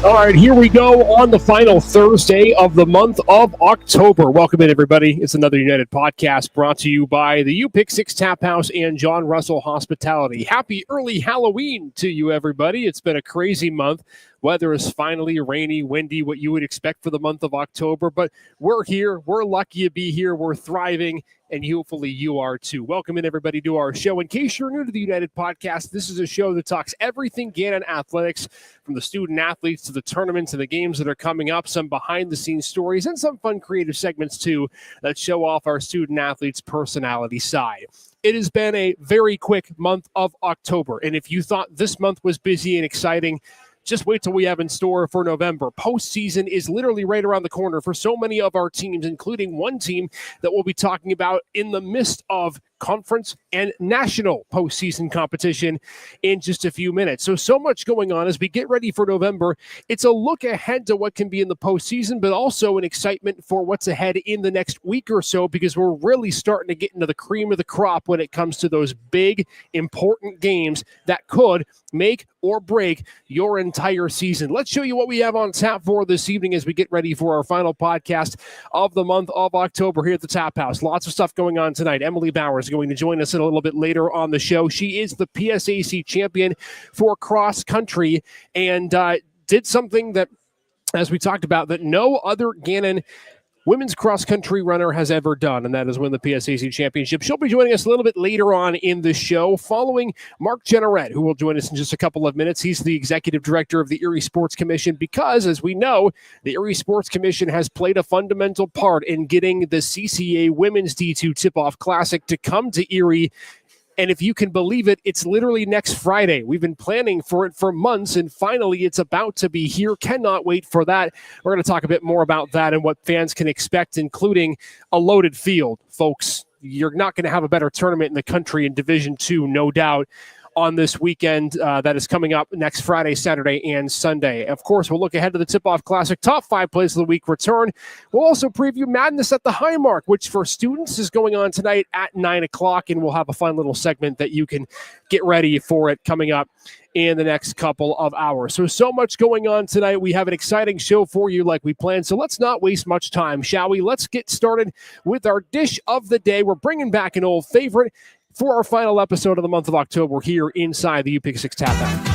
All right, here we go on the final Thursday of the month of October. Welcome in, everybody. It's another United podcast brought to you by the UPick6 Tap House and John Russell Hospitality. Happy early Halloween to you, everybody. It's been a crazy month. Weather is finally rainy, windy, what you would expect for the month of October. But we're here. We're lucky to be here. We're thriving, and hopefully you are too. Welcome in, everybody, to our show. In case you're new to the United podcast, this is a show that talks everything Gannon athletics, from the student athletes to the tournaments and the games that are coming up, some behind-the-scenes stories, and some fun creative segments, too, that show off our student athletes' personality side. It has been a very quick month of October, and if you thought this month was busy and exciting, just wait till we have in store for November. Postseason is literally right around the corner for so many of our teams, including one team that we'll be talking about in the midst of conference and national postseason competition in just a few minutes. So much going on as we get ready for November. It's a look ahead to what can be in the postseason, but also an excitement for what's ahead in the next week or so, because we're really starting to get into the cream of the crop when it comes to those big, important games that could make or break your entire season. Let's show you what we have on tap for this evening as we get ready for our final podcast of the month of October here at the Tap House. Lots of stuff going on tonight. Emily Bowers is going to join us a little bit later on the show. She is the PSAC champion for cross country and did something that, as we talked about, that no other Gannon women's cross-country runner has ever done, and that is win the PSAC championship. She'll be joining us a little bit later on in the show, following Mark Jenneret, who will join us in just a couple of minutes. He's the executive director of the Erie Sports Commission because, as we know, the Erie Sports Commission has played a fundamental part in getting the CCA Women's D2 Tip-Off Classic to come to Erie. And if you can believe it, it's literally next Friday. We've been planning for it for months, and finally it's about to be here. Cannot wait for that. We're going to talk a bit more about that and what fans can expect, including a loaded field. Folks, you're not going to have a better tournament in the country in Division II, no doubt, on this weekend that is coming up next Friday, Saturday, and Sunday. Of course, we'll look ahead to the Tip-Off Classic Top 5 Plays of the Week return. We'll also preview Madness at the High Mark, which for students is going on tonight at 9 o'clock, and we'll have a fun little segment that you can get ready for it coming up in the next couple of hours. So much going on tonight. We have an exciting show for you like we planned, so let's not waste much time, shall we? Let's get started with our dish of the day. We're bringing back an old favorite for our final episode of the month of October here inside the UPick6 Tap House.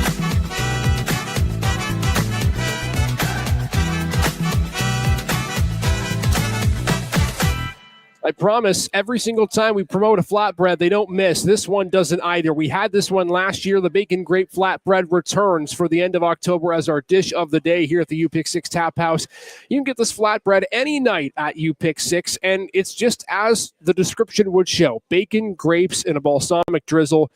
I promise every single time we promote a flatbread, they don't miss. This one doesn't either. We had this one last year. The bacon grape flatbread returns for the end of October as our dish of the day here at the UPick6 Tap House. You can get this flatbread any night at UPick6, and it's just as the description would show. Bacon, grapes, and a balsamic drizzle.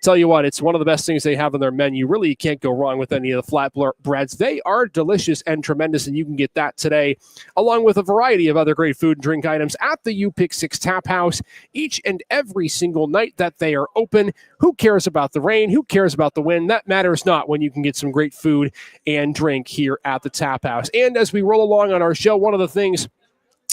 Tell you what, it's one of the best things they have on their menu. Really, you can't go wrong with any of the flatbreads. They are delicious and tremendous, and you can get that today, along with a variety of other great food and drink items at the UPick6 Tap House each and every single night that they are open. Who cares about the rain? Who cares about the wind? That matters not when you can get some great food and drink here at the Tap House. And as we roll along on our show, one of the things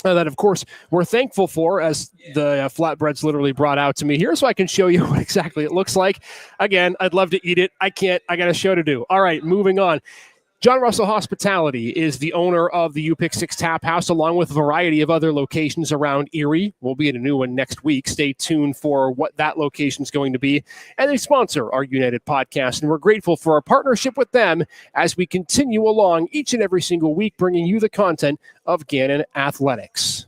that, of course, we're thankful for, as the flatbread's literally brought out to me here so I can show you what exactly it looks like. Again, I'd love to eat it. I can't. I got a show to do. All right, moving on. John Russell Hospitality is the owner of the UPick6 Tap House, along with a variety of other locations around Erie. We'll be at a new one next week. Stay tuned for what that location is going to be. And they sponsor our United podcast, and we're grateful for our partnership with them as we continue along each and every single week, bringing you the content of Gannon Athletics.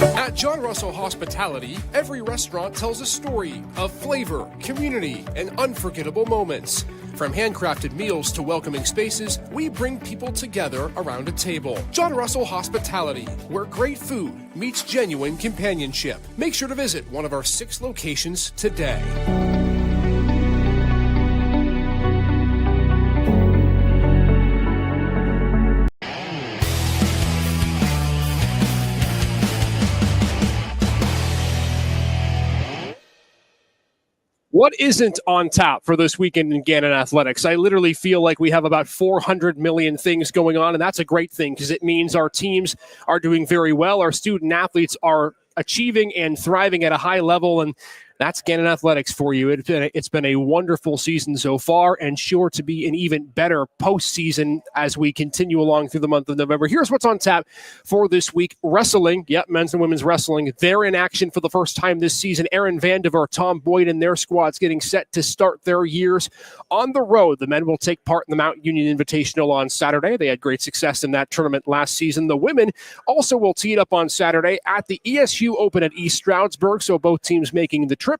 At John Russell Hospitality, every restaurant tells a story of flavor, community, and unforgettable moments. From handcrafted meals to welcoming spaces, we bring people together around a table. John Russell Hospitality, where great food meets genuine companionship. Make sure to visit one of our 6 locations today. What isn't on tap for this weekend in Gannon Athletics? I literally feel like we have about 400 million things going on, and that's a great thing because it means our teams are doing very well. Our student athletes are achieving and thriving at a high level, and That's Gannon Athletics for you. It's been a wonderful season so far, and sure to be an even better postseason as we continue along through the month of November. Here's what's on tap for this week. Wrestling, men's and women's wrestling. They're in action for the first time this season. Aaron Vandiver, Tom Boyd, and their squads getting set to start their years on the road. The men will take part in the Mount Union Invitational on Saturday. They had great success in that tournament last season. The women also will tee it up on Saturday at the ESU Open at East Stroudsburg, so both teams making the trip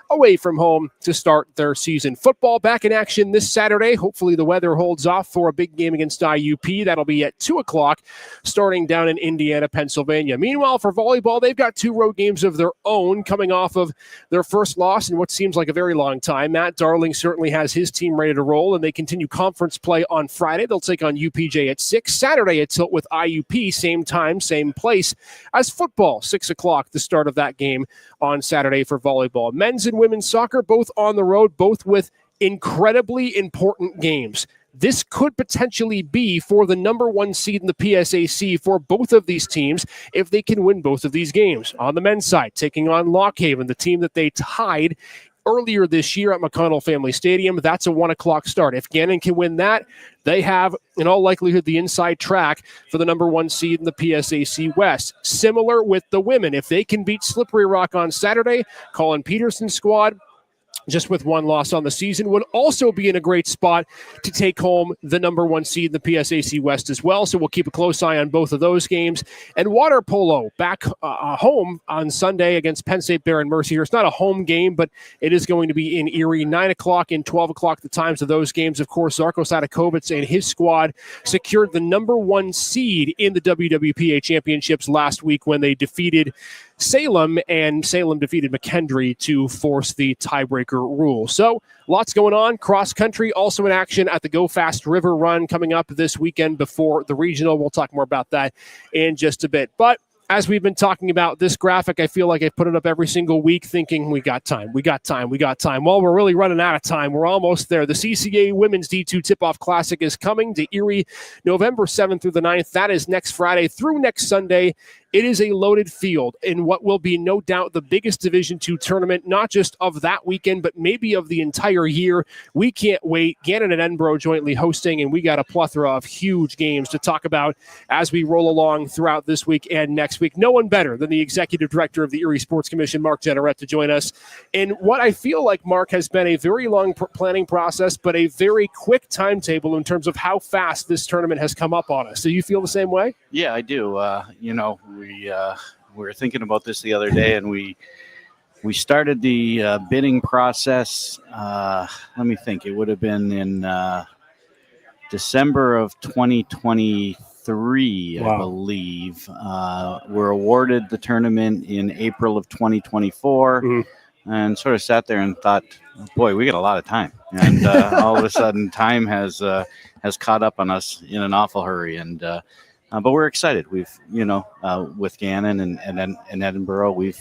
away from home to start their season. Football back in action this Saturday. Hopefully the weather holds off for a big game against IUP. That'll be at 2 o'clock, starting down in Indiana, Pennsylvania. Meanwhile, for volleyball, they've got 2 road games of their own coming off of their first loss in what seems like a very long time. Matt Darling certainly has his team ready to roll, and they continue conference play on Friday. They'll take on UPJ at 6. Saturday at Tilt with IUP, same time, same place as football, 6 o'clock, the start of that game on Saturday for volleyball. Men's and women's soccer, both on the road, both with incredibly important games. This could potentially be for the number 1 seed in the PSAC for both of these teams if they can win both of these games. On the men's side, taking on Lock Haven, the team that they tied earlier this year at McConnell Family Stadium. That's a 1 o'clock start. If Gannon can win that, they have, in all likelihood, the inside track for the number 1 seed in the PSAC West. Similar with the women. If they can beat Slippery Rock on Saturday, Colin Peterson's squad, just with 1 loss on the season, would also be in a great spot to take home the number 1 seed in the PSAC West as well. So we'll keep a close eye on both of those games. And water polo back home on Sunday against Penn State Bear and Mercy. It's not a home game, but it is going to be in Erie. 9 o'clock and 12 o'clock, the times of those games. Of course, Zarko Sadakovits and his squad secured the number 1 seed in the WWPA championships last week when they defeated Salem, and Salem defeated McKendree to force the tiebreaker rule. So lots going on. Cross country also in action at the Go Fast River Run coming up this weekend before the regional. We'll talk more about that in just a bit. But as we've been talking about this graphic, I feel like I put it up every single week thinking we got time. Well, we're really running out of time. We're almost there. The CCA Women's D2 Tip-Off Classic is coming to Erie November 7th through the 9th. That is next Friday through next Sunday. It is a loaded field in what will be no doubt the biggest Division II tournament, not just of that weekend, but maybe of the entire year. We can't wait. Gannon and Edinboro jointly hosting, and we got a plethora of huge games to talk about as we roll along throughout this week and next week. No one better than the Executive Director of the Erie Sports Commission, Mark Generette, to join us in what I feel like, Mark, has been a very long planning process, but a very quick timetable in terms of how fast this tournament has come up on us. Do you feel the same way? Yeah, I do. We were thinking about this the other day, and we started the bidding process. Let me think. It would have been in December of 2023, wow. I believe. We're awarded the tournament in April of 2024, and sort of sat there and thought, boy, we got a lot of time. And all of a sudden, time has caught up on us in an awful hurry, and but we're excited. We've, with Gannon and Edinboro, we've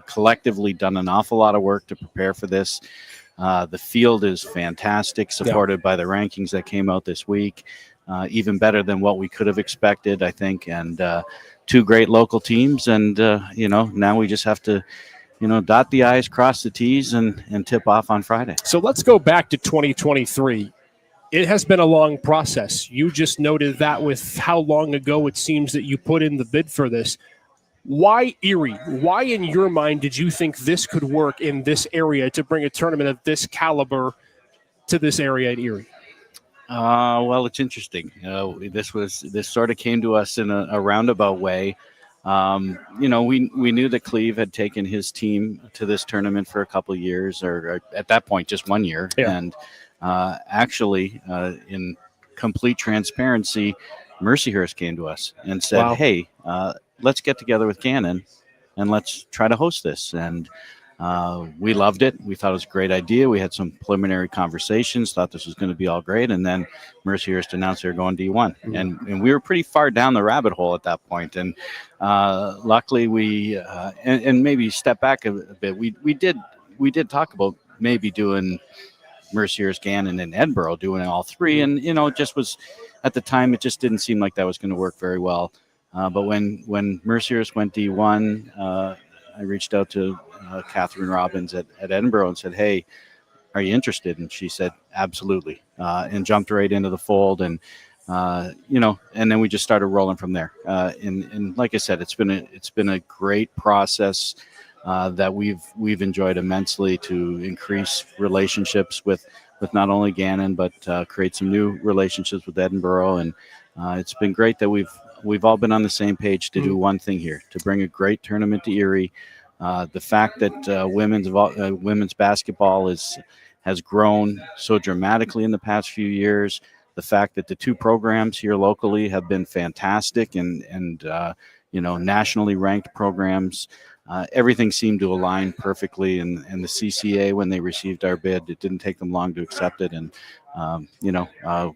collectively done an awful lot of work to prepare for this. The field is fantastic, supported by the rankings that came out this week. Even better than what we could have expected, I think. And 2 great local teams. And, now we just have to, dot the I's, cross the T's, and tip off on Friday. So let's go back to 2023. It has been a long process. You just noted that with how long ago it seems that you put in the bid for this. Why Erie? Why, in your mind, did you think this could work in this area to bring a tournament of this caliber to this area in Erie? Well, it's interesting. This sort of came to us in a roundabout way. We knew that Cleve had taken his team to this tournament for a couple of years, or at that point, just 1 year. Yeah. And actually, in complete transparency, Mercyhurst came to us and said, wow. Hey, let's get together with Gannon and let's try to host this. And we loved it. We thought it was a great idea. We had some preliminary conversations, thought this was going to be all great. And then Mercyhurst announced they were going D1. Mm-hmm. And we were pretty far down the rabbit hole at that point. And luckily we, and maybe step back a bit, we did talk about maybe doing Mercyhurst, Gannon, and Edinboro, doing all 3. And, it just was, at the time, it just didn't seem like that was going to work very well. But when Mercyhurst went D1, I reached out to Catherine Robbins at Edinburgh and said, "Hey, are you interested?" And she said, "Absolutely," and jumped right into the fold. And and then we just started rolling from there. And like I said, it's been a great process that we've enjoyed immensely to increase relationships with not only Gannon, but create some new relationships with Edinburgh. And it's been great that we've all been on the same page to do one thing here, to bring a great tournament to Erie. The fact that women's basketball has grown so dramatically in the past few years, the fact that the two programs here locally have been fantastic and nationally ranked programs. Everything seemed to align perfectly, and the CCA, when they received our bid, it didn't take them long to accept it. And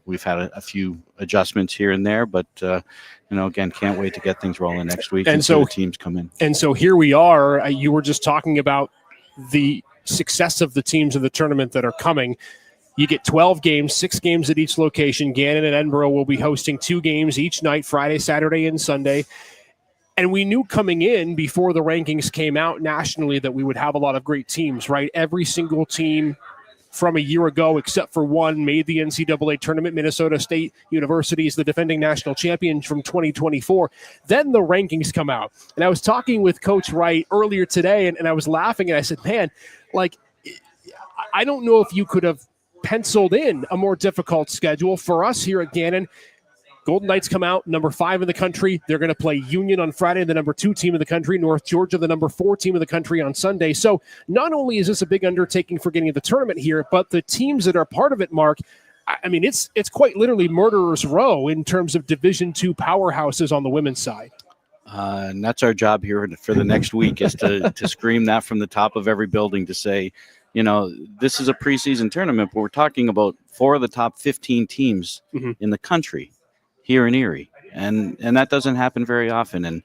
we've had a few adjustments here and there, but again, can't wait to get things rolling next week and so the teams come in. And so here we are. You were just talking about the success of the teams in the tournament that are coming. You get 12 games, 6 games at each location. Gannon and Edinburgh will be hosting 2 games each night, Friday, Saturday, and Sunday. And we knew coming in before the rankings came out nationally that we would have a lot of great teams, right? Every single team from a year ago, except for one, made the NCAA tournament. Minnesota State University is the defending national champion from 2024. Then the rankings come out. And I was talking with Coach Wright earlier today, and I was laughing, and I said, man, I don't know if you could have penciled in a more difficult schedule for us here at Gannon. Golden Knights come out, number 5 in the country. They're going to play Union on Friday, the number 2 team in the country. North Georgia, the number 4 team in the country on Sunday. So not only is this a big undertaking for getting the tournament here, but the teams that are part of it, Mark, I mean, it's quite literally murderer's row in terms of Division II powerhouses on the women's side. And that's our job here for the next week, is to scream that from the top of every building to say, this is a preseason tournament, but we're talking about 4 of the top 15 teams in the country here in Erie. And that doesn't happen very often. And,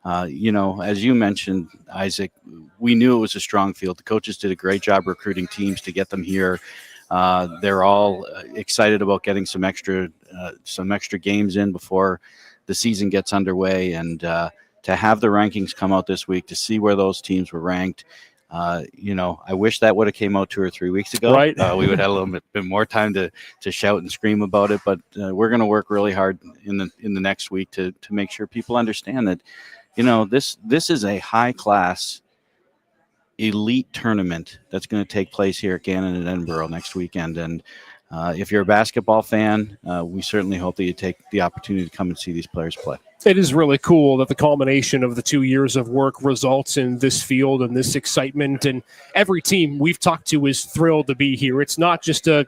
as you mentioned, Isaac, we knew it was a strong field. The coaches did a great job recruiting teams to get them here. They're all excited about getting some extra games in before the season gets underway. And to have the rankings come out this week, to see where those teams were ranked, I wish that would have came out 2 or 3 weeks ago. Right. We would have a little bit more time to shout and scream about it. But we're going to work really hard in the next week to make sure people understand that, this is a high class elite tournament that's going to take place here at Gannon and Edinburgh next weekend. And if you're a basketball fan, we certainly hope that you take the opportunity to come and see these players play. It is really cool that the culmination of the 2 years of work results in this field and this excitement. And every team we've talked to is thrilled to be here. It's not just a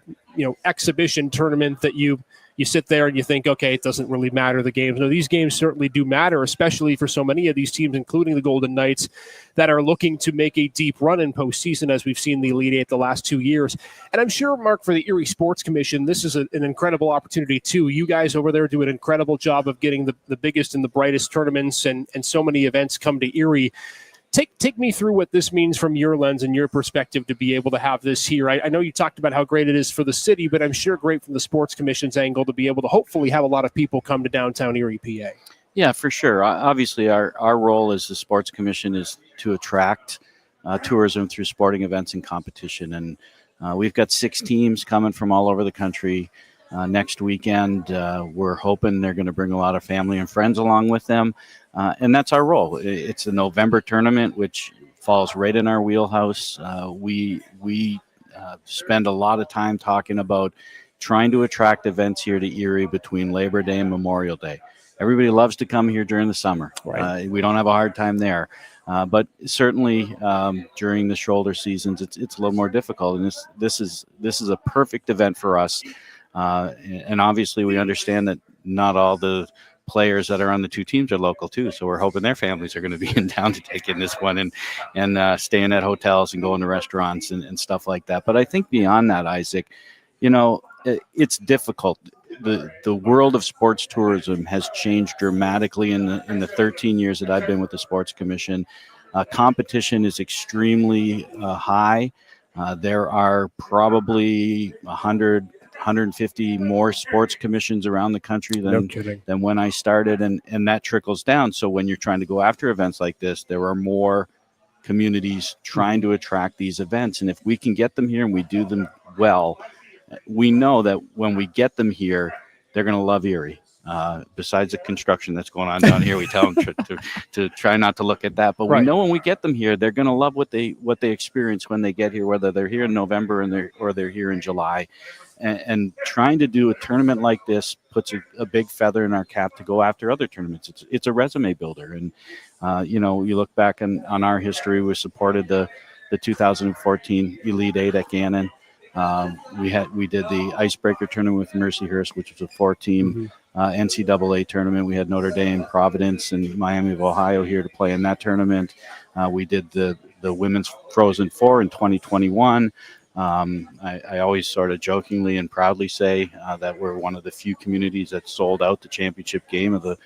exhibition tournament that you sit there and you think, okay, it doesn't really matter, the games. No, these games certainly do matter, especially for so many of these teams, including the Golden Knights, that are looking to make a deep run in postseason, as we've seen the Elite Eight the last 2 years. And I'm sure, Mark, for the Erie Sports Commission, this is an incredible opportunity too. You guys over there do an incredible job of getting the biggest and the brightest tournaments, and so many events come to Erie. Take me through what this means from your lens and your perspective to be able to have this here. I know you talked about how great it is for the city, but I'm sure great from the Sports Commission's angle to be able to hopefully have a lot of people come to downtown Erie, PA. Yeah, for sure. Obviously, our role as the Sports Commission is to attract tourism through sporting events and competition. And we've got 6 teams coming from all over the country next weekend. We're hoping they're going to bring a lot of family and friends along with them. And that's our role. It's a November tournament, which falls right in our wheelhouse. We spend a lot of time talking about trying to attract events here to Erie between Labor Day and Memorial Day. Everybody loves to come here during the summer. Right. We don't have a hard time there. But certainly during the shoulder seasons, it's a little more difficult. And this is a perfect event for us. And obviously we understand that not all the players that are on the 2 teams are local too. So we're hoping their families are going to be in town to take in this one and staying at hotels and going to restaurants and stuff like that. But I think beyond that, Isaac, it's difficult. The world of sports tourism has changed dramatically in the 13 years that I've been with the Sports Commission. Competition is extremely high. There are probably 150 more sports commissions around the country than when I started, and that trickles down. So when you're trying to go after events like this, there are more communities trying to attract these events. And if we can get them here and we do them well, we know that when we get them here, they're going to love Erie. Besides the construction that's going on down here, we tell them to try not to look at that. But we know when we get them here, they're going to love what they experience when they get here, whether they're here in November or they're here in July. And trying to do a tournament like this puts a big feather in our cap to go after other tournaments. It's a resume builder. And, you look back on our history, we supported the 2014 Elite Eight at Gannon. We did the Icebreaker tournament with Mercyhurst, which was a 4-team NCAA tournament. We had Notre Dame, Providence, and Miami of Ohio here to play in that tournament. We did the Women's Frozen Four in 2021. I always sort of jokingly and proudly say that we're one of the few communities that sold out the championship game of the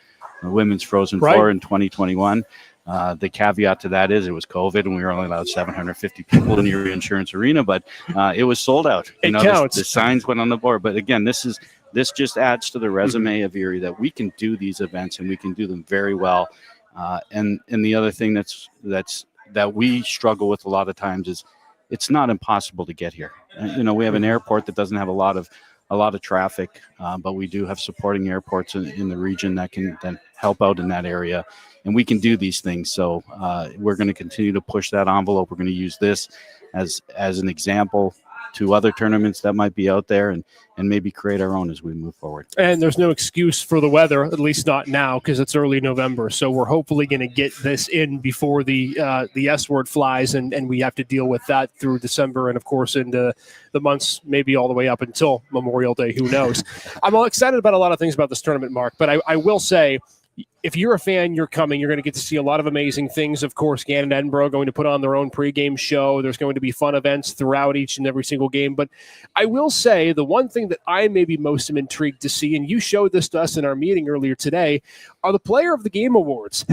Women's Frozen Four in 2021. The caveat to that is it was COVID and we were only allowed 750 people in the Erie Insurance Arena, but it was sold out. The signs went on the board. But again, this just adds to the resume of Erie that we can do these events and we can do them very well. And the other thing that we struggle with a lot of times is it's not impossible to get here. We have an airport that doesn't have a lot of traffic, but we do have supporting airports in the region that can then help out in that area. And we can do these things. So we're going to continue to push that envelope. We're going to use this as an example to other tournaments that might be out there and maybe create our own as we move forward. And there's no excuse for the weather, at least not now, because it's early November. So we're hopefully going to get this in before the S word flies, and we have to deal with that through December and, of course, into the months, maybe all the way up until Memorial Day. Who knows? I'm all excited about a lot of things about this tournament, Mark, but I will say, if you're a fan, you're coming. You're going to get to see a lot of amazing things. Of course, Gannon and Edinburgh are going to put on their own pregame show. There's going to be fun events throughout each and every single game. But I will say the one thing that I maybe most am intrigued to see, and you showed this to us in our meeting earlier today, are the Player of the Game awards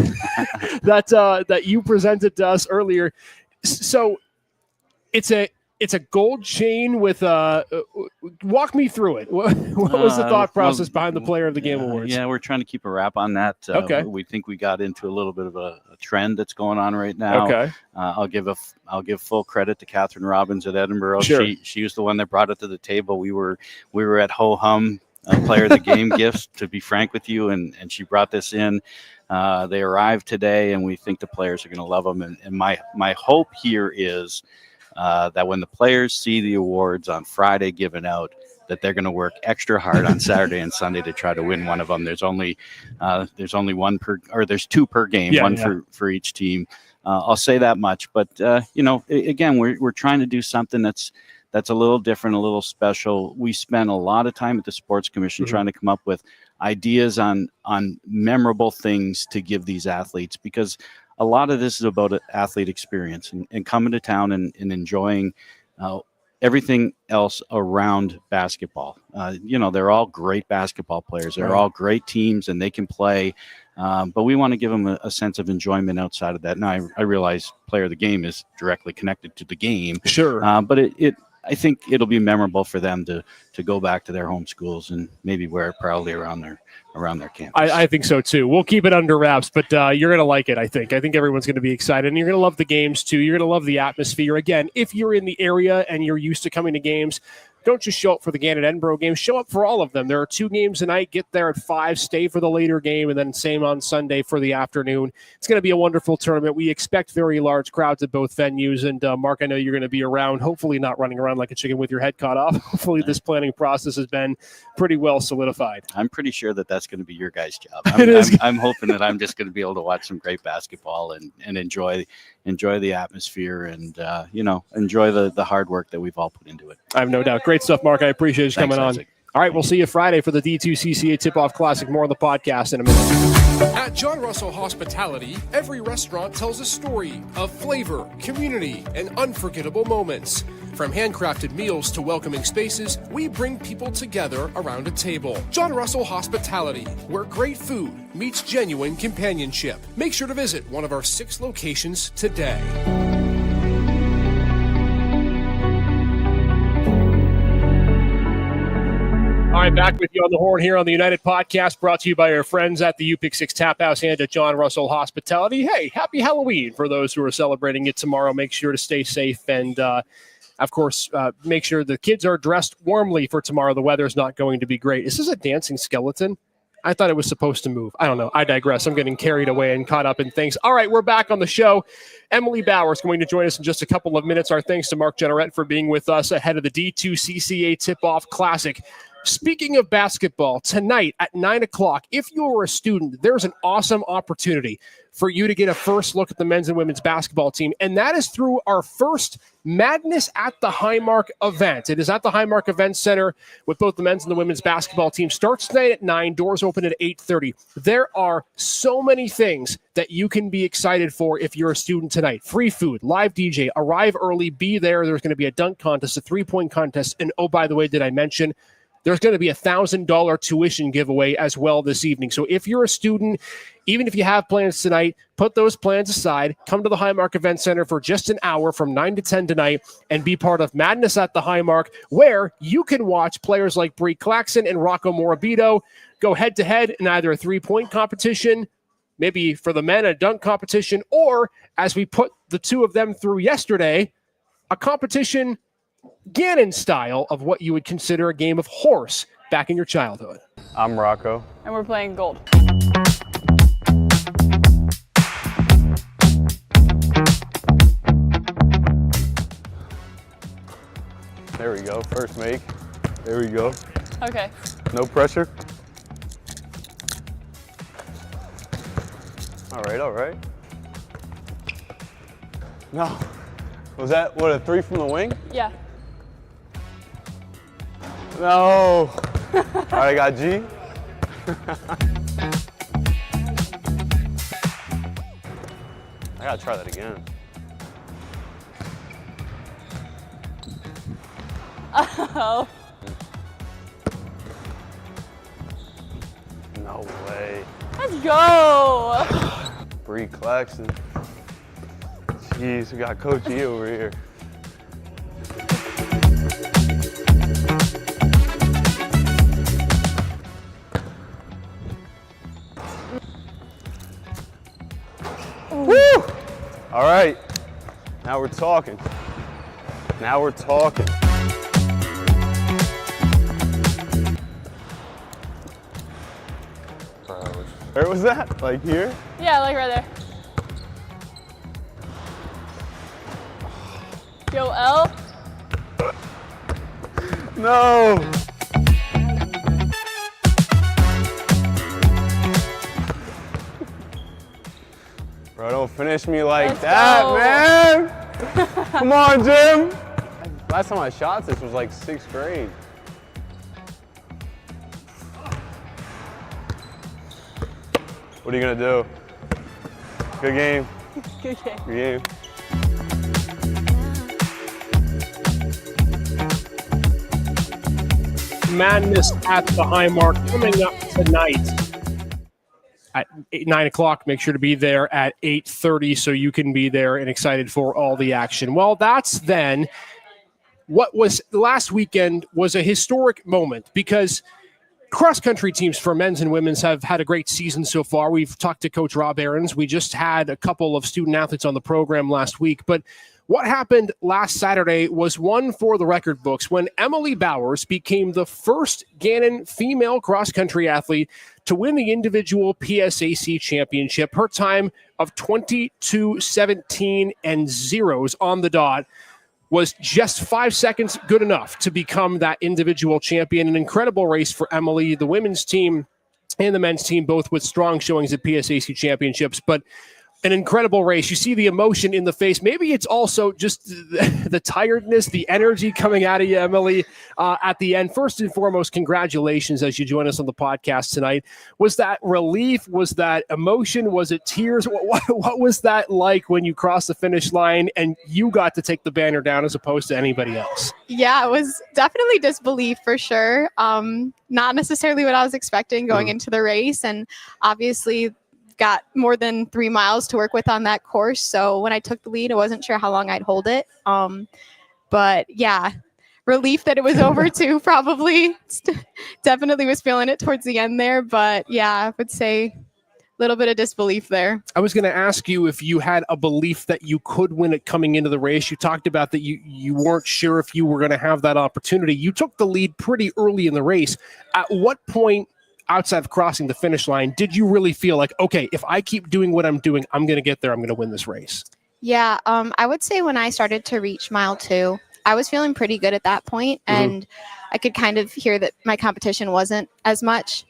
that you presented to us earlier. So it's a gold chain with walk me through it. What was the thought process behind the Player of the Game awards? Yeah, we're trying to keep a wrap on that. Okay. We think we got into a little bit of a trend that's going on right now. Okay. I'll give full credit to Catherine Robbins at Edinburgh. Sure. She was the one that brought it to the table. We were at Ho Hum Player of the Game gifts, to be frank with you, and she brought this in. They arrived today, and we think the players are going to love them. And my hope here is that when the players see the awards on Friday given out, that they're going to work extra hard on Saturday and Sunday to try to win one of them. There's only one per, or there's two per game, for each team. I'll say that much. But again, we're trying to do something that's a little different, a little special. We spent a lot of time at the Sports Commission trying to come up with ideas on memorable things to give these athletes, because a lot of this is about athlete experience and coming to town and enjoying everything else around basketball. They're all great basketball players. They're all great teams and they can play. But we want to give them a sense of enjoyment outside of that. Now, I realize Player of the Game is directly connected to the game. Sure. But I think it'll be memorable for them to go back to their home schools and maybe wear it proudly around their campus. I think so too. We'll keep it under wraps, but you're going to like it, I think. I think everyone's going to be excited, and you're going to love the games too. You're going to love the atmosphere. Again, if you're in the area and you're used to coming to games, don't just show up for the Gannon Edinburgh game. Show up for all of them. There are 2 games tonight. Get there at 5. Stay for the later game, and then same on Sunday for the afternoon. It's going to be a wonderful tournament. We expect very large crowds at both venues. And, Mark, I know you're going to be around, hopefully not running around like a chicken with your head cut off. Hopefully this planning process has been pretty well solidified. I'm pretty sure that's going to be your guys' job. I'm hoping that I'm just going to be able to watch some great basketball and enjoy the atmosphere and, enjoy the hard work that we've all put into it. I have no doubt. Great stuff, Mark. I appreciate you coming on. Isaac. All right, we'll see you Friday for the D2 CCA Tip-Off Classic. More on the podcast in a minute. At John Russell Hospitality, every restaurant tells a story of flavor, community, and unforgettable moments. From handcrafted meals to welcoming spaces, we bring people together around a table. John Russell Hospitality, where great food meets genuine companionship. Make sure to visit one of our 6 locations today. All right, back with you on the horn here on the United Podcast, brought to you by our friends at the UPick6 Tap House and at John Russell Hospitality. Hey, happy Halloween for those who are celebrating it tomorrow. Make sure to stay safe and, of course, make sure the kids are dressed warmly for tomorrow. The weather's not going to be great. Is this a dancing skeleton? I thought it was supposed to move. I don't know. I digress. I'm getting carried away and caught up in things. All right, we're back on the show. Emily Bauer is going to join us in just a couple of minutes. Our thanks to Mark Generette for being with us ahead of the D2 CCA Tip-Off Classic. Speaking of basketball, tonight at 9 o'clock, if you're a student, there's an awesome opportunity for you to get a first look at the men's and women's basketball team, and that is through our first Madness at the Highmark event. It is at the Highmark Event Center with both the men's and the women's basketball team. Starts tonight at 9, doors open at 8:30. There are so many things that you can be excited for if you're a student tonight. Free food, live DJ, arrive early, be there. There's going to be a dunk contest, a three-point contest, and oh, by the way, did I mention there's going to be a $1,000 tuition giveaway as well this evening. So if you're a student, even if you have plans tonight, put those plans aside, come to the Highmark Event Center for just an hour from 9 to 10 tonight and be part of Madness at the Highmark, where you can watch players like Bree Claxton and Rocco Morabito go head-to-head in either a three-point competition, maybe for the men a dunk competition, or as we put the two of them through yesterday, a competition Gannon style of what you would consider a game of horse back in your childhood. I'm Rocco. And we're playing gold. There we go, first make. There we go. Okay. No pressure. All right. No. Was that, what, a 3 from the wing? Yeah. No. All right, I got G. I gotta try that again. Oh. No way. Let's go. Bree Claxton. Jeez, we got Coach E over here. Woo! All right, now we're talking. Where was that? Like here? Yeah, like right there. Yo, L. No! Bro, don't finish me like Let's that, go. man! Come on, Jim! Last time I shot this was like 6th grade. What are you gonna do? Good game. Good game. Good game. Madness at the Highmark coming up tonight at 9 o'clock. Make sure to be there at 8:30 so you can be there and excited for all the action. Well, that's then what was last weekend was a historic moment because cross-country teams for men's and women's have had a great season so far. We've talked to Coach Rob Aarons. We just had a couple of student athletes on the program last week, but what happened last Saturday was one for the record books when Emily Bowers became the first Gannon female cross-country athlete to win the individual PSAC championship. Her time of 22:17 and zeros on the dot was just 5 seconds good enough to become that individual champion. An incredible race for Emily, the women's team and the men's team, both with strong showings at PSAC championships, but an incredible race. You see the emotion in the face. Maybe it's also just the tiredness, the energy coming out of you, Emily, at the end. First and foremost, congratulations as you join us on the podcast tonight. Was that relief? Was that emotion? Was it tears? What was that like when you crossed the finish line and you got to take the banner down as opposed to anybody else? Yeah, it was definitely disbelief for sure. Not necessarily what I was expecting going into the race, and obviously got more than 3 miles to work with on that course. So when I took the lead, I wasn't sure how long I'd hold it. But yeah, relief that it was over too, probably. Definitely was feeling it towards the end there. But yeah, I would say a little bit of disbelief there. I was going to ask you if you had a belief that you could win it coming into the race. You talked about that you weren't sure if you were going to have that opportunity. You took the lead pretty early in the race. At what point, outside of crossing the finish line, did you really feel like, okay, if I keep doing what I'm doing, I'm going to get there, I'm going to win this race? Yeah, I would say when I started to reach mile 2, I was feeling pretty good at that point, and I could kind of hear that my competition wasn't as much.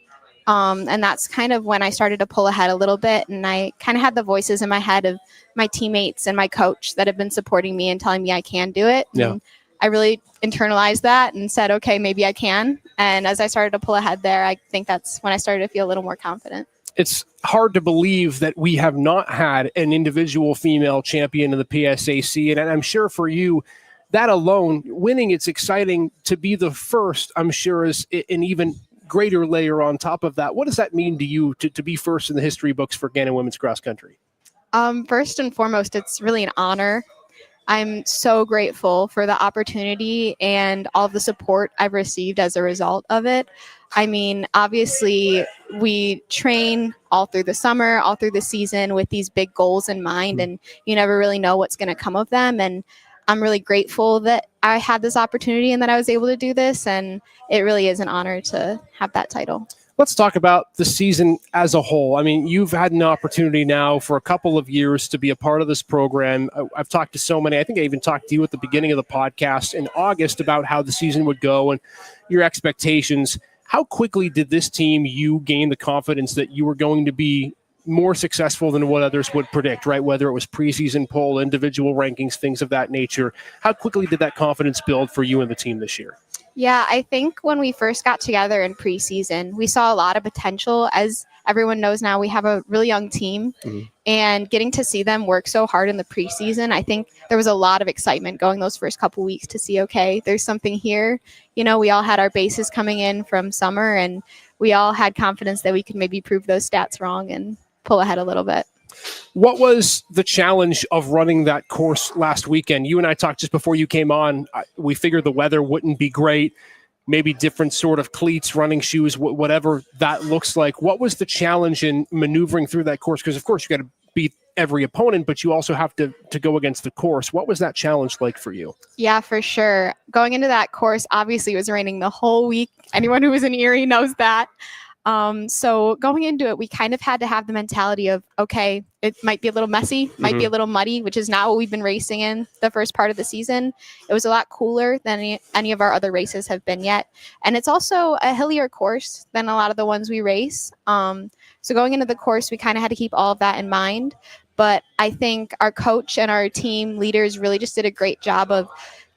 And that's kind of when I started to pull ahead a little bit, and I kind of had the voices in my head of my teammates and my coach that have been supporting me and telling me I can do it. Yeah. And I really internalized that and said, okay, maybe I can. And as I started to pull ahead there, I think that's when I started to feel a little more confident. It's hard to believe that we have not had an individual female champion in the PSAC. And I'm sure for you, that alone, winning, it's exciting. To be the first, I'm sure, is an even greater layer on top of that. What does that mean to you to be first in the history books for Gannon women's cross country? First and foremost, it's really an honor. I'm so grateful for the opportunity and all the support I've received as a result of it. I mean, obviously, we train all through the summer, all through the season with these big goals in mind, and you never really know what's going to come of them. And I'm really grateful that I had this opportunity and that I was able to do this. And it really is an honor to have that title. Let's talk about the season as a whole. I mean, you've had an opportunity now for a couple of years to be a part of this program. I've talked to so many. I think I even talked to you at the beginning of the podcast in August about how the season would go and your expectations. How quickly did this team, you gain the confidence that you were going to be more successful than what others would predict, right? Whether it was preseason poll, individual rankings, things of that nature. How quickly did that confidence build for you and the team this year? Yeah, I think when we first got together in preseason, we saw a lot of potential. As everyone knows now, we have a really young team, and getting to see them work so hard in the preseason, I think there was a lot of excitement going those first couple weeks to see, okay, there's something here. You know, we all had our bases coming in from summer, and we all had confidence that we could maybe prove those stats wrong and pull ahead a little bit. What was the challenge of running that course last weekend? You and I talked just before you came on. We figured the weather wouldn't be great, maybe different sort of cleats, running shoes, whatever that looks like. What was the challenge in maneuvering through that course? Because, of course, you got to beat every opponent, but you also have to go against the course. What was that challenge like for you? Yeah, for sure. Going into that course, obviously it was raining the whole week. Anyone who was in Erie knows that. So going into it, we kind of had to have the mentality of, okay, it might be a little messy, might be a little muddy, which is not what we've been racing in the first part of the season. It was a lot cooler than any of our other races have been yet. And it's also a hillier course than a lot of the ones we race. So going into the course, we kind of had to keep all of that in mind. But I think our coach and our team leaders really just did a great job of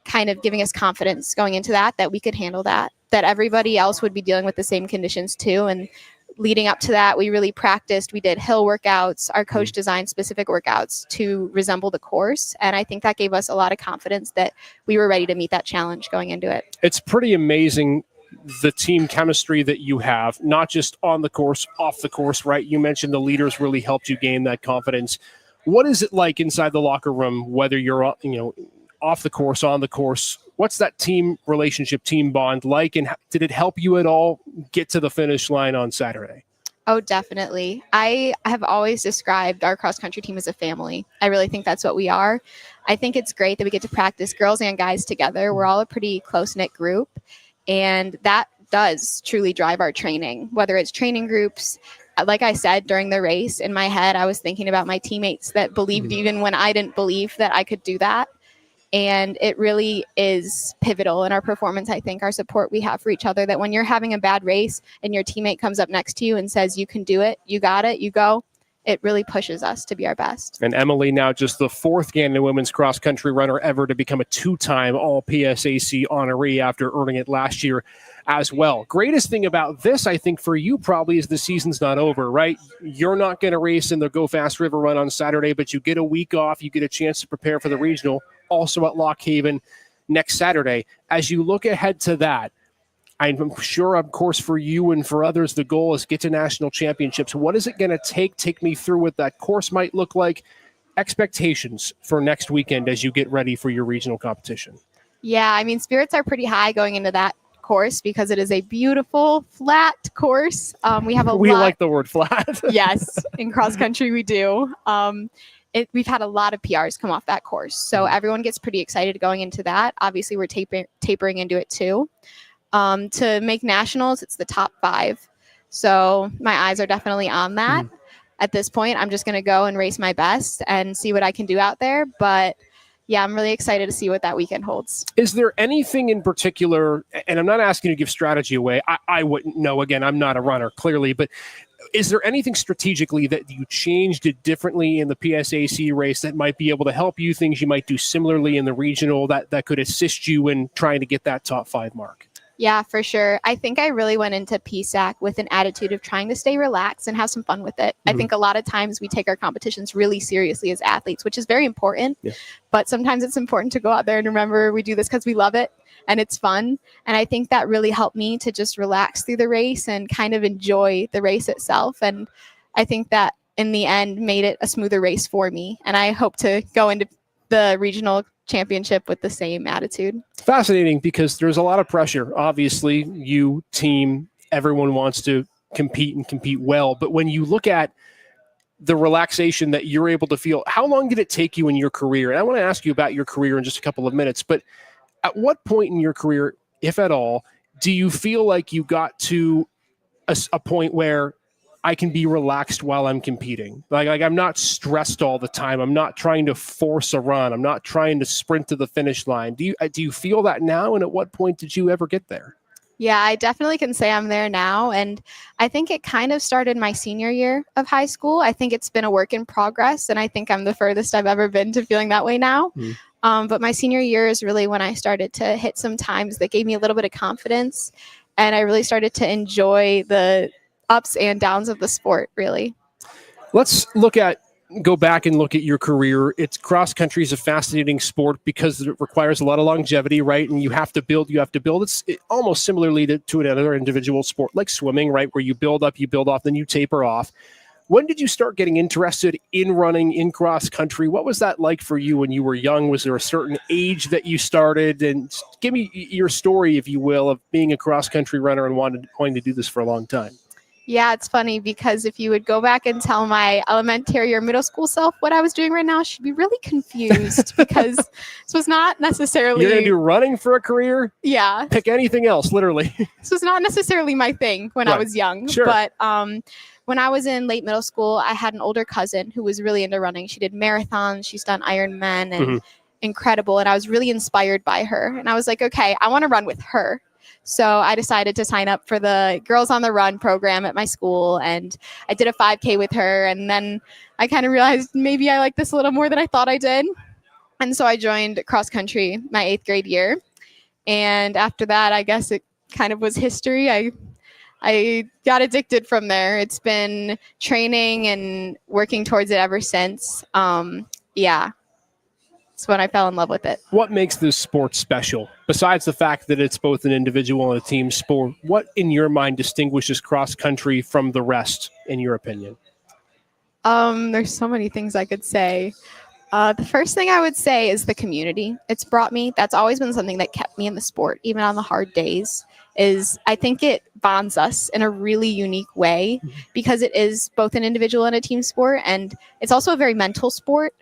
kind of giving us confidence going into that we could handle that everybody else would be dealing with the same conditions too. And leading up to that, we really practiced. We did hill workouts. Our coach designed specific workouts to resemble the course. And I think that gave us a lot of confidence that we were ready to meet that challenge going into it. It's pretty amazing, the team chemistry that you have, not just on the course, off the course, right? You mentioned the leaders really helped you gain that confidence. What is it like inside the locker room, whether you're, off the course, on the course? What's that team relationship, team bond like? And did it help you at all get to the finish line on Saturday? Oh, definitely. I have always described our cross-country team as a family. I really think that's what we are. I think it's great that we get to practice girls and guys together. We're all a pretty close-knit group, and that does truly drive our training, whether it's training groups. Like I said, during the race, in my head, I was thinking about my teammates that believed even when I didn't believe that I could do that. And it really is pivotal in our performance. I think our support we have for each other, that when you're having a bad race and your teammate comes up next to you and says, you can do it, you got it, you go, it really pushes us to be our best. And Emily, now just the fourth Gannon women's cross country runner ever to become a two-time all PSAC honoree after earning it last year as well. Greatest thing about this, I think, for you probably is the season's not over, right? You're not going to race in the Go Fast River Run on Saturday, but you get a week off. You get a chance to prepare for the regional, also at Lock Haven next Saturday. As you look ahead to that, I'm sure, of course, for you and for others, the goal is get to national championships. What is it going to take? Take me through what that course might look like. Expectations for next weekend as you get ready for your regional competition. Yeah, I mean, spirits are pretty high going into that course because it is a beautiful flat course. We have a We lot. like the word flat. Yes, in cross country we do. We've had a lot of PRs come off that course, so everyone gets pretty excited going into that. Obviously, we're tapering into it too. To make nationals, it's the top 5, so my eyes are definitely on that. At this point, I'm just going to go and race my best and see what I can do out there. But yeah, I'm really excited to see what that weekend holds. Is there anything in particular, and I'm not asking you to give strategy away, I wouldn't know, again, I'm not a runner, clearly, but is there anything strategically that you changed it differently in the PSAC race that might be able to help you, things you might do similarly in the regional that could assist you in trying to get that top 5 mark? Yeah, for sure. I think I really went into PSAC with an attitude of trying to stay relaxed and have some fun with it. I think a lot of times we take our competitions really seriously as athletes, which is very important. Yeah. But sometimes it's important to go out there and remember we do this because we love it and it's fun. And I think that really helped me to just relax through the race and kind of enjoy the race itself. And I think that in the end made it a smoother race for me. And I hope to go into the regional championship with the same attitude. Fascinating, because there's a lot of pressure. Obviously, you, team, everyone wants to compete and compete well. But when you look at the relaxation that you're able to feel, how long did it take you in your career? And I want to ask you about your career in just a couple of minutes. But at what point in your career, if at all, do you feel like you got to a point where I can be relaxed while I'm competing? Like I'm not stressed all the time. I'm not trying to force a run. I'm not trying to sprint to the finish line. Do you feel that now? And at what point did you ever get there? Yeah, I definitely can say I'm there now. And I think it kind of started my senior year of high school. I think it's been a work in progress. And I think I'm the furthest I've ever been to feeling that way now. But my senior year is really when I started to hit some times that gave me a little bit of confidence. And I really started to enjoy the ups and downs of the sport, really. Let's go back and look at your career. It's cross country is a fascinating sport because it requires a lot of longevity, right? And you have to build. It's almost similarly to another individual sport like swimming, right? Where you build up, you build off, then you taper off. When did you start getting interested in running in cross country? What was that like for you when you were young? Was there a certain age that you started? And give me your story, if you will, of being a cross country runner and wanting to do this for a long time. Yeah, it's funny because if you would go back and tell my elementary or middle school self what I was doing right now, she'd be really confused because this was not necessarily... You're going to do running for a career? Yeah. Pick anything else, literally. This was not necessarily my thing when I was young. Sure. But when I was in late middle school, I had an older cousin who was really into running. She did marathons. She's done Ironman and incredible. And I was really inspired by her. And I was like, okay, I want to run with her. So I decided to sign up for the Girls on the Run program at my school, and I did a 5K with her. And then I kind of realized maybe I like this a little more than I thought I did. And so I joined cross country my 8th grade year. And after that, I guess it kind of was history. I got addicted from there. It's been training and working towards it ever since. Yeah. It's when I fell in love with it. What makes this sport special? Besides the fact that it's both an individual and a team sport, what in your mind distinguishes cross country from the rest, in your opinion? There's so many things I could say. The first thing I would say is the community it's brought me. That's always been something that kept me in the sport, even on the hard days, is I think it bonds us in a really unique way because it is both an individual and a team sport. And it's also a very mental sport.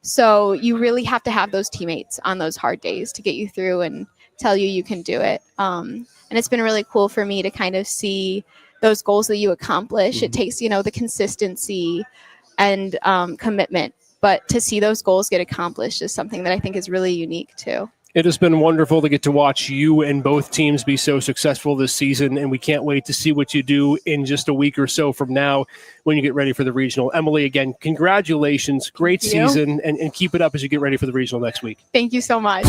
So you really have to have those teammates on those hard days to get you through and tell you can do it. And it's been really cool for me to kind of see those goals that you accomplish. It takes, the consistency and commitment, but to see those goals get accomplished is something that I think is really unique too. It has been wonderful to get to watch you and both teams be so successful this season, and we can't wait to see what you do in just a week or so from now when you get ready for the regional. Emily, again, congratulations. Great season, and keep it up as you get ready for the regional next week. Thank you so much.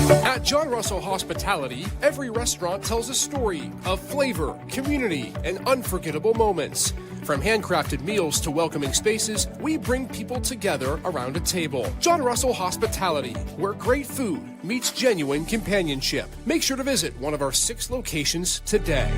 At John Russell Hospitality, every restaurant tells a story of flavor, community, and unforgettable moments. From handcrafted meals to welcoming spaces, we bring people together around a table. John Russell Hospitality, where great food meets genuine companionship. Make sure to visit one of our 6 locations today.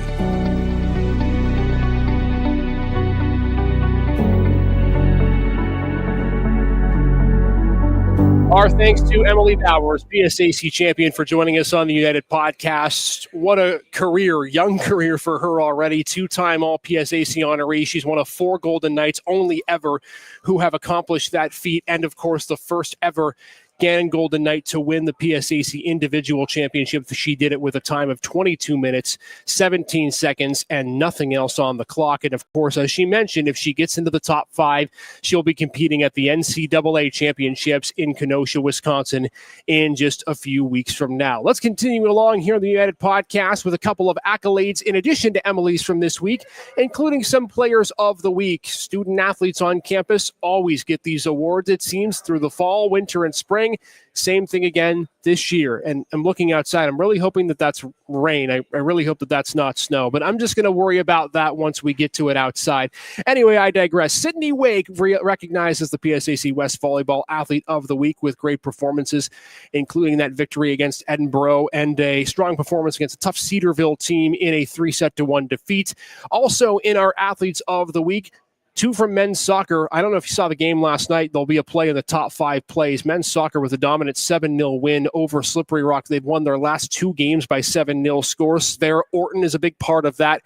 Our thanks to Emily Bowers, PSAC champion, for joining us on the United Podcast. What a career, young career for her already. Two-time All-PSAC honoree. She's one of 4 Golden Knights, only ever, who have accomplished that feat. And, of course, the first ever Gannon Golden Knight to win the PSAC individual championship. She did it with a time of 22 minutes, 17 seconds, and nothing else on the clock. And of course, as she mentioned, if she gets into the top 5, she'll be competing at the NCAA championships in Kenosha, Wisconsin in just a few weeks from now. Let's continue along here on the United Podcast with a couple of accolades in addition to Emily's from this week, including some players of the week. Student athletes on campus always get these awards, it seems, through the fall, winter, and spring. Same thing again this year. And I'm looking outside. I'm really hoping that that's rain. I really hope that that's not snow. But I'm just going to worry about that once we get to it outside. Anyway, I digress. Sydney Wake recognized as the PSAC West Volleyball Athlete of the Week with great performances, including that victory against Edinburgh and a strong performance against a tough Cedarville team in a 3-1 defeat. Also in our Athletes of the Week, 2 from men's soccer. I don't know if you saw the game last night. There'll be a play in the top 5 plays. Men's soccer with a dominant 7-0 win over Slippery Rock. They've won their last 2 games by 7-0 scores. There, Orton is a big part of that.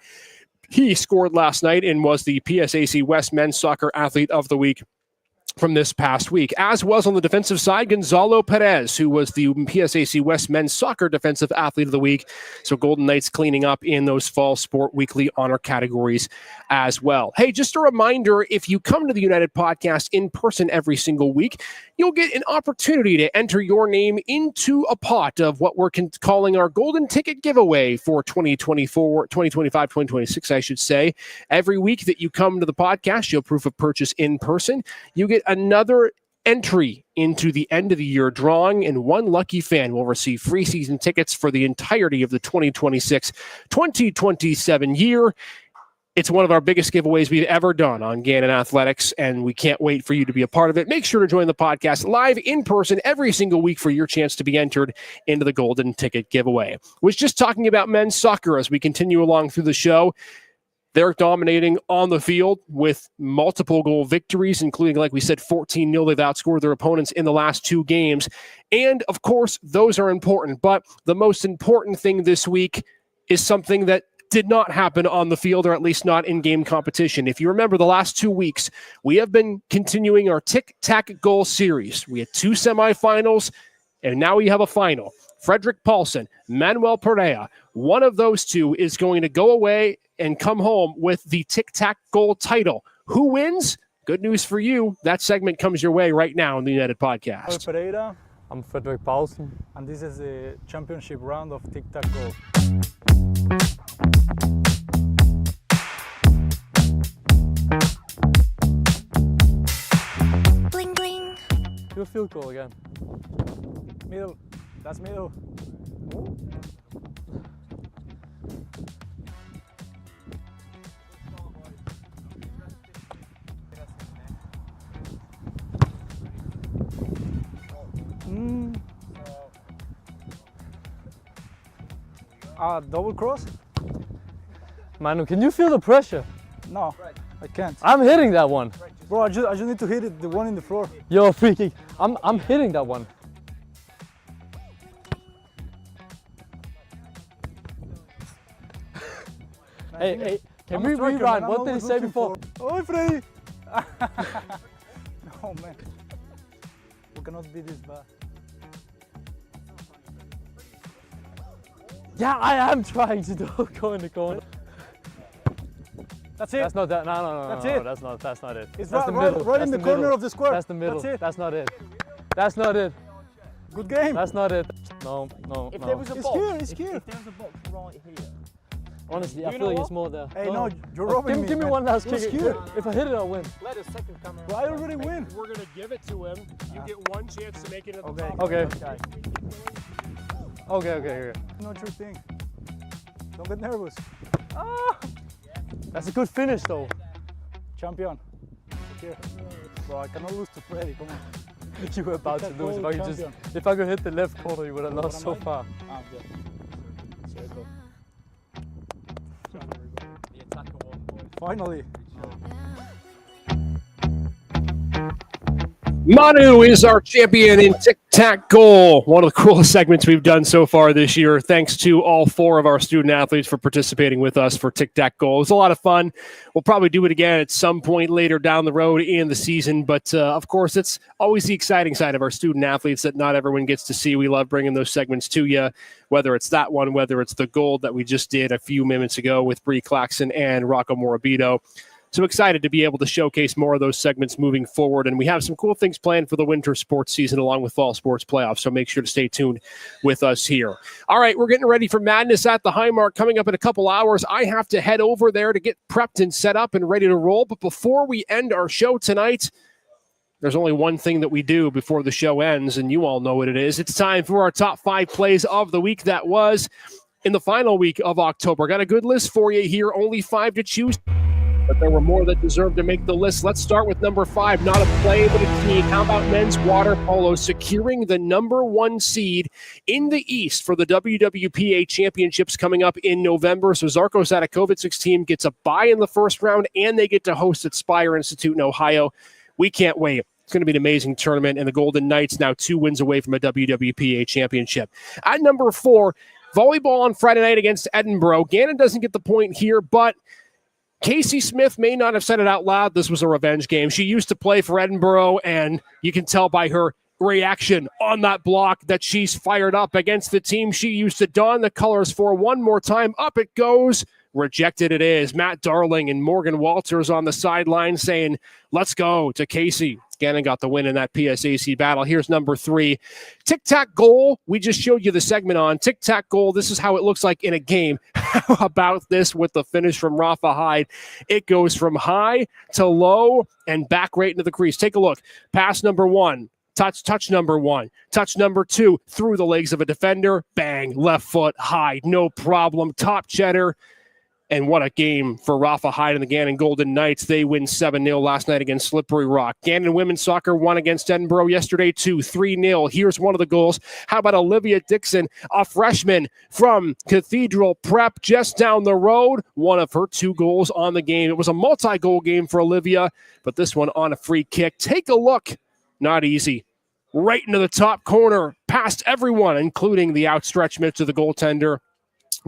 He scored last night and was the PSAC West Men's Soccer Athlete of the Week from this past week, as was on the defensive side, Gonzalo Perez, who was the PSAC West Men's Soccer Defensive Athlete of the Week. So Golden Knights cleaning up in those Fall Sport Weekly honor categories as well. Hey, just a reminder, if you come to the United Podcast in person every single week, you'll get an opportunity to enter your name into a pot of what we're calling our Golden Ticket Giveaway for 2024, 2025, 2026, I should say. Every week that you come to the podcast, show proof of purchase in person, you get another entry into the end of the year drawing, and one lucky fan will receive free season tickets for the entirety of the 2026-2027 year. It's one of our biggest giveaways we've ever done on Gannon Athletics, and we can't wait for you to be a part of it. Make sure to join the podcast live in person every single week for your chance to be entered into the Golden Ticket Giveaway. Was just talking about men's soccer as we continue along through the show. They're dominating on the field with multiple goal victories, including, like we said, 14-0. They've outscored their opponents in the last 2 games. And, of course, those are important. But the most important thing this week is something that did not happen on the field, or at least not in game competition. If you remember the last 2 weeks, we have been continuing our tic-tac goal series. We had 2 semifinals, and now we have a final. Frederick Paulson, Manuel Perea, one of those 2 is going to go away and come home with the tic-tac goal title. Who wins? Good news for you. That segment comes your way right now on the United Podcast. Pereira. I'm Frederick Paulson, and this is the championship round of tic-tac goal. Bling bling. Do a field goal again. Middle. That's middle. Double cross? Manu, can you feel the pressure? No, I can't. I'm hitting that one. Bro, I just need to hit it, the one in the floor. Yo, free kick. I'm hitting that one. Hey, can we rewind? What did he say before? Oh, Freddy! No, man. We cannot be this bad. Yeah, I am trying to go in the corner. That's it. That's not that. No. That's no, it. That's not it. It's that's right in the corner of the square. That's the middle. That's it. That's not it. That's not it. Good game. That's not it. No. If there was a It's box, here, it's here. If there was a box right here. Honestly, I feel like it's more there. Hey, no, you're robbing me. Give me man. one last It was kick. here. If I hit it, I'll win. Let a second camera. Well, I already win. We're going to give it to him. You get one chance to make it at the top. Okay. Okay. Not your thing. Don't get nervous. That's a good finish, though. Champion. Here. Bro, I cannot lose to Freddy. Come on. You were about to lose. Champion. If I could hit the left corner, you would have lost so far. Yeah. Circle. The attacker won, boys. Finally. Manu is our champion in tic-tac-goal, one of the coolest segments we've done so far this year. Thanks to all 4 of our student athletes for participating with us for tic-tac-goal. It was a lot of fun. We'll probably do it again at some point later down the road in the season, but of course, it's always the exciting side of our student athletes that not everyone gets to see. We love bringing those segments to you, whether it's that one, whether it's the gold that we just did a few minutes ago with Bree Claxon and Rocco Morabito. So excited to be able to showcase more of those segments moving forward. And we have some cool things planned for the winter sports season along with fall sports playoffs. So make sure to stay tuned with us here. All right, we're getting ready for Madness at the Highmark coming up in a couple hours. I have to head over there to get prepped and set up and ready to roll. But before we end our show tonight, there's only one thing that we do before the show ends, and you all know what it is. It's time for our top 5 plays of the week that was in the final week of October. Got a good list for you here, only 5 to choose. But there were more that deserved to make the list. Let's start with number 5, not a play, but a team. How about men's water polo securing the number 1 seed in the East for the WWPA championships coming up in November? So Zarko Sadakovic's team gets a bye in the first round, and they get to host at Spire Institute in Ohio. We can't wait. It's going to be an amazing tournament, and the Golden Knights now 2 wins away from a WWPA championship. At number 4, volleyball on Friday night against Edinburgh. Gannon doesn't get the point here, but Casey Smith may not have said it out loud. This was a revenge game. She used to play for Edinburgh, and you can tell by her reaction on that block that she's fired up against the team she used to don the colors for. One more time, up it goes. Rejected it is. Matt Darling and Morgan Walters on the sideline saying, let's go to Casey. Gannon got the win in that PSAC battle. Here's number 3. Tic-tac-goal. We just showed you the segment on tic-tac-goal. This is how it looks like in a game. How about this with the finish from Rafa Hyde? It goes from high to low and back right into the crease. Take a look. Pass number 1. Touch number 1. Touch number 2. Through the legs of a defender. Bang. Left foot. Hyde. No problem. Top cheddar. And what a game for Rafa Hyde and the Gannon Golden Knights. They win 7-0 last night against Slippery Rock. Gannon women's soccer won against Edinburgh yesterday, 3-0. Here's one of the goals. How about Olivia Dixon, a freshman from Cathedral Prep just down the road? One of her 2 goals on the game. It was a multi-goal game for Olivia, but this one on a free kick. Take a look. Not easy. Right into the top corner, past everyone, including the outstretched mitts of the goaltender.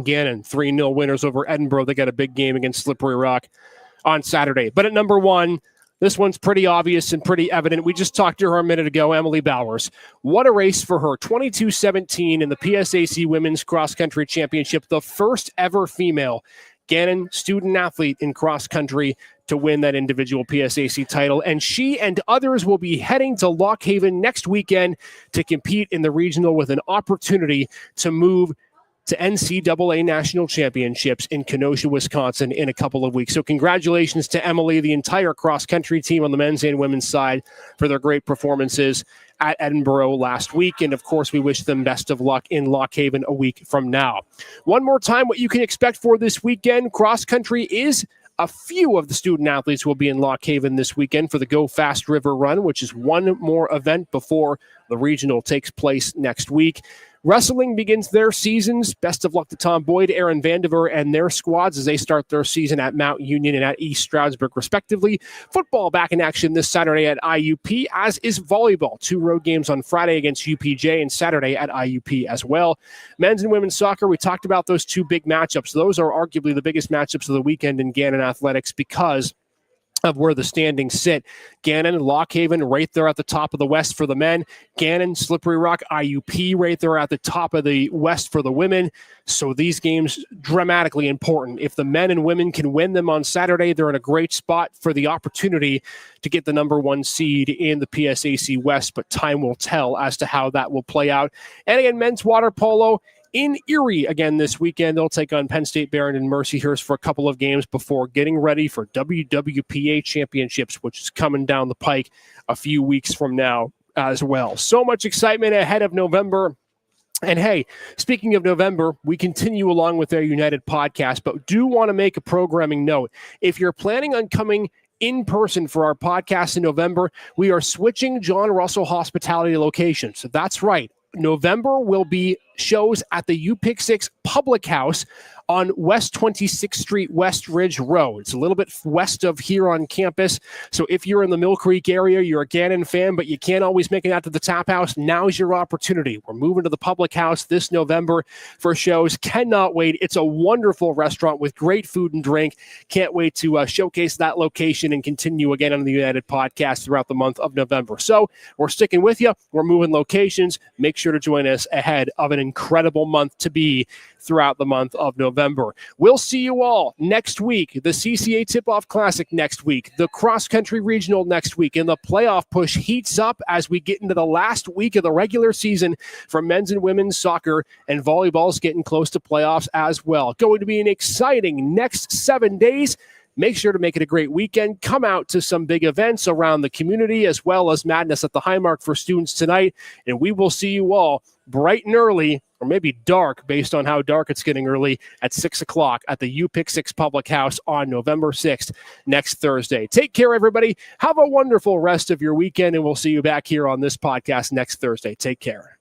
Gannon, 3-0 winners over Edinburgh. They got a big game against Slippery Rock on Saturday. But at number 1, this one's pretty obvious and pretty evident. We just talked to her a minute ago, Emily Bowers. What a race for her. 22-17 in the PSAC Women's Cross Country Championship, the first ever female Gannon student athlete in cross country to win that individual PSAC title. And she and others will be heading to Lock Haven next weekend to compete in the regional with an opportunity to move to NCAA National Championships in Kenosha, Wisconsin in a couple of weeks. So congratulations to Emily, the entire cross-country team on the men's and women's side for their great performances at Edinburgh last week. And of course, we wish them best of luck in Lock Haven a week from now. One more time, what you can expect for this weekend, cross-country is a few of the student athletes will be in Lock Haven this weekend for the Go Fast River Run, which is one more event before the regional takes place next week. Wrestling begins their seasons. Best of luck to Tom Boyd, Aaron Vandiver, and their squads as they start their season at Mount Union and at East Stroudsburg, respectively. Football back in action this Saturday at IUP, as is volleyball. 2 road games on Friday against UPJ and Saturday at IUP as well. Men's and women's soccer, we talked about those 2 big matchups. Those are arguably the biggest matchups of the weekend in Gannon Athletics because of where the standings sit. Gannon, Lock Haven, right there at the top of the West for the men. Gannon, Slippery Rock, IUP, right there at the top of the West for the women. So these games, dramatically important. If the men and women can win them on Saturday, they're in a great spot for the opportunity to get the number 1 seed in the PSAC West, but time will tell as to how that will play out. And again, men's water polo in Erie again this weekend. They'll take on Penn State Barron and Mercyhurst for a couple of games before getting ready for WWPA championships, which is coming down the pike a few weeks from now as well. So much excitement ahead of November. And hey, speaking of November, we continue along with our United podcast, but do want to make a programming note. If you're planning on coming in person for our podcast in November, we are switching John Russell Hospitality locations. So that's right. November will be shows at the UPick 6 Public House on West 26th Street, West Ridge Road. It's a little bit west of here on campus. So if you're in the Mill Creek area, you're a Gannon fan, but you can't always make it out to the Tap House, now's your opportunity. We're moving to the Public House this November for shows. Cannot wait. It's a wonderful restaurant with great food and drink. Can't wait to showcase that location and continue again on the United podcast throughout the month of November. So we're sticking with you. We're moving locations. Make sure to join us ahead of an incredible month to be throughout the month of November. We'll see you all next week. The CCA Tip-Off Classic next week. The Cross Country Regional next week. And the playoff push heats up as we get into the last week of the regular season for men's and women's soccer, and volleyball's getting close to playoffs as well. Going to be an exciting next 7 days. Make sure to make it a great weekend. Come out to some big events around the community, as well as Madness at the Highmark for students tonight. And we will see you all bright and early, or maybe dark, based on how dark it's getting early, at 6 o'clock at the UPick6 Public House on November 6th, next Thursday. Take care, everybody. Have a wonderful rest of your weekend, and we'll see you back here on this podcast next Thursday. Take care.